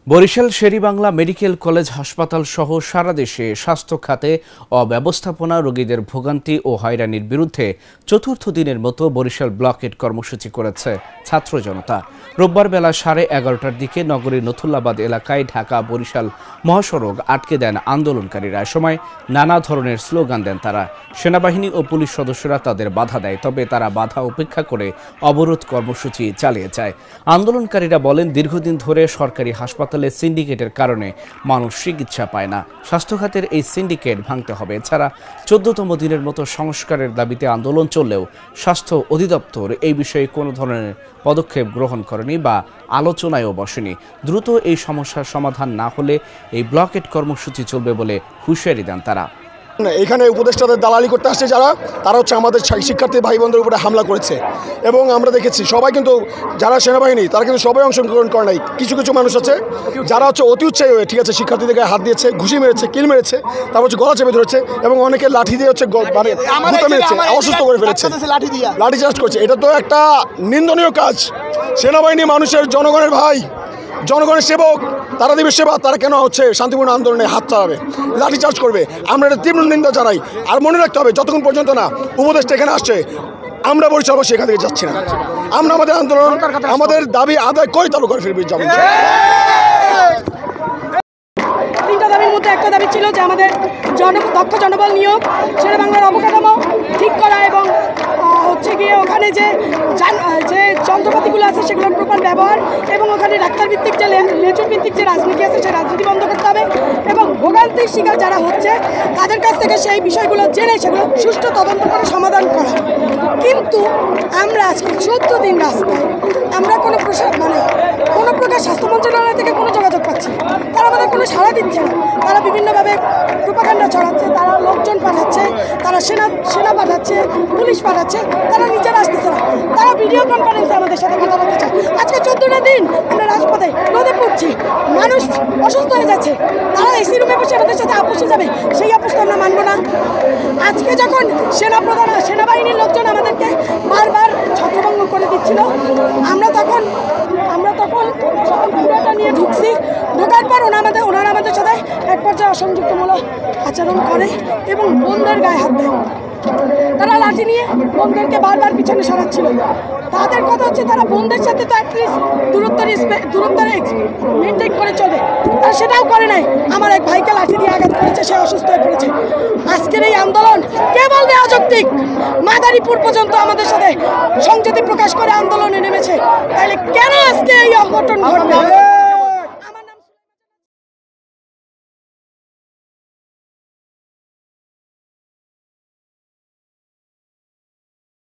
Barishal Sherebangla medical college হাসপাতাল সহ সারা দেশে স্বাস্থ্য খাতে অব্যবস্থাপনা, রোগীদের ভোগান্তি ও হয়রানির বিরুদ্ধে চতুর্থ দিনের মতো বরিশাল ব্লকেট কর্মসূচি করেছে ছাত্র জনতা। রোববার বেলা 11:30টার দিকে নগরীর নথুল্লাবাদ এলাকায় ঢাকা বরিশাল মহাসড়ক আটকে দেন আন্দোলনকারীরা। সময় নানা ধরনের স্লোগান দেন তারা। সেনাবাহিনী ও পুলিশ সদস্যরা তাদের বাধা দেয়, তবে তারা বাধা উপেক্ষা করে অবরোধ কর্মসূচি চালিয়ে যায়। আন্দোলনকারীরা বলেন, দীর্ঘদিন ধরে সরকারি হাসপাতালে সিন্ডিকেটের কারণে মানুষ চিকিৎসা পায় না। স্বাস্থ্য খাতের এই সিন্ডিকেট ভাঙতে হবে। এছাড়া 14তম দিনের মতো সংস্কারের দাবিতে আন্দোলন চললেও স্বাস্থ্য অধিদপ্তর এই বিষয়ে কোনো ধরনের পদক্ষেপ গ্রহণ করেনি বা আলোচনায়ও বসেনি। দ্রুত এই সমস্যার সমাধান না হলে এই ব্লকেট কর্মসূচি চলবে বলে হুঁশিয়ারি দেন তারা। এখানে উপদেষ্টাদের দালালি করতে আসছে তারা হচ্ছে আমাদের শিক্ষার্থী ভাই বোনদের উপরে হামলা করেছে এবং আমরা দেখেছি সবাই কিন্তু যারা সেনাবাহিনী তারা কিন্তু সবাই অংশগ্রহণ করে নাই। কিছু কিছু মানুষ আছে যারা হচ্ছে অতি উৎসাহী হয়ে ঠিক আছে শিক্ষার্থীদের গায়ে হাত দিয়েছে, ঘুষি মেরেছে, কিল মেরেছে, তারপর হচ্ছে গলা চেপে ধরেছে এবং অনেকে লাঠি দিয়ে হচ্ছে মেরেছে, অসুস্থ করে ফেলেছে, লাঠি চার্জ করছে। এটা তো একটা নিন্দনীয় কাজ। সেনাবাহিনী মানুষের জনগণের ভাই, জনগণের সেবক, তারা দিবে সেবা, তারা কেন হচ্ছে শান্তিপূর্ণ আন্দোলনে হাত চালাবে, লাঠিচার্জ করবে? আমরা এটা তীব্র নিন্দা জানাই। আর মনে রাখতে হবে, যতক্ষণ পর্যন্ত না উপদেষ্টা এখানে আসছে আমরা বরিশালবাসী এখান থেকে যাচ্ছি না। আমরা আমাদের আন্দোলন, আমাদের দাবি আদায় করে তারপর করে ফিরবে যাবো। তিনটা দাবির মধ্যে একটা দাবি ছিল যে আমাদের দক্ষ জনবল নিয়োগ, শেরেবাংলার অবকাঠামো ঠিক করা এবং হচ্ছে গিয়ে ওখানে যে যন্ত্রপাতিগুলো আছে সেগুলোর প্রপার ব্যবহার এবং ওখানে ডাক্তার ভিত্তিক যে লেজুর ভিত্তিক যে রাজনীতি আছে সেই রাজনীতি বন্ধ করতে হবে এবং ভোগান্তির শিকার যারা হচ্ছে তাদের কাছ থেকে সেই বিষয়গুলো জেনে সেগুলো সুষ্ঠু তদন্ত করে সমাধান করা। কিন্তু আমরা আজকে 14 দিন রাস্তায়, আমরা কোনো প্রকার স্বাস্থ্য মন্ত্রণালয় থেকে কোনো যোগাযোগ পাচ্ছি না। তারা আমাদের কোনো সাড়া দিচ্ছে না। তারা বিভিন্নভাবে প্রোপাগান্ডা ছড়াচ্ছে, তারা লোকজন পাঠাচ্ছে, তারা সেনা পাঠাচ্ছে, পুলিশ পাঠাচ্ছে, তারা নিজেরা আসতেছে না। তারা ভিডিও কনফারেন্সে আমাদের সাথে কথা বলতে চায়। আজকে 14টা দিন আমরা রাজপথে রোদে পড়ছি, মানুষ অসুস্থ হয়ে যাচ্ছে, তারা এসি রুমে বসে আমাদের সাথে আপোষে যাবে, সেই আপোষ তো আমরা মানব না। আজকে যখন সেনাবাহিনীর লোকজন আমাদেরকে বারবার ছত্রভঙ্গ করে দিচ্ছিল, আমরা তখন পুরোটা নিয়ে ঢুকছি। ঢোকার পর ওনারা আমাদের সাথে এক পর্যায়ে অসংযুক্তমূলক আচরণ করে এবং বোনদের গায়ে হাত দেয়। তারা লাঠি নিয়ে বোনদেরকে বারবার পিছনে সরাচ্ছিল। তাদের কথা হচ্ছে তারা বোনদের সাথে তো অ্যাটলিস্ট দূরত্ব মেনটেন করে চলে, তারা সেটাও করে নাই। আমার এক ভাইকে লাঠি দিয়ে আঘাত করেছে, সে অসুস্থ হয়ে পড়েছে। আজকের এই আন্দোলন কেবল অযৌক্তিক। মাদারীপুর পর্যন্ত আমাদের সাথে সংযুক্তি প্রকাশ করে আন্দোলনে নেমেছে, তাহলে কেন আজকে এই অঘটন ঘটবে?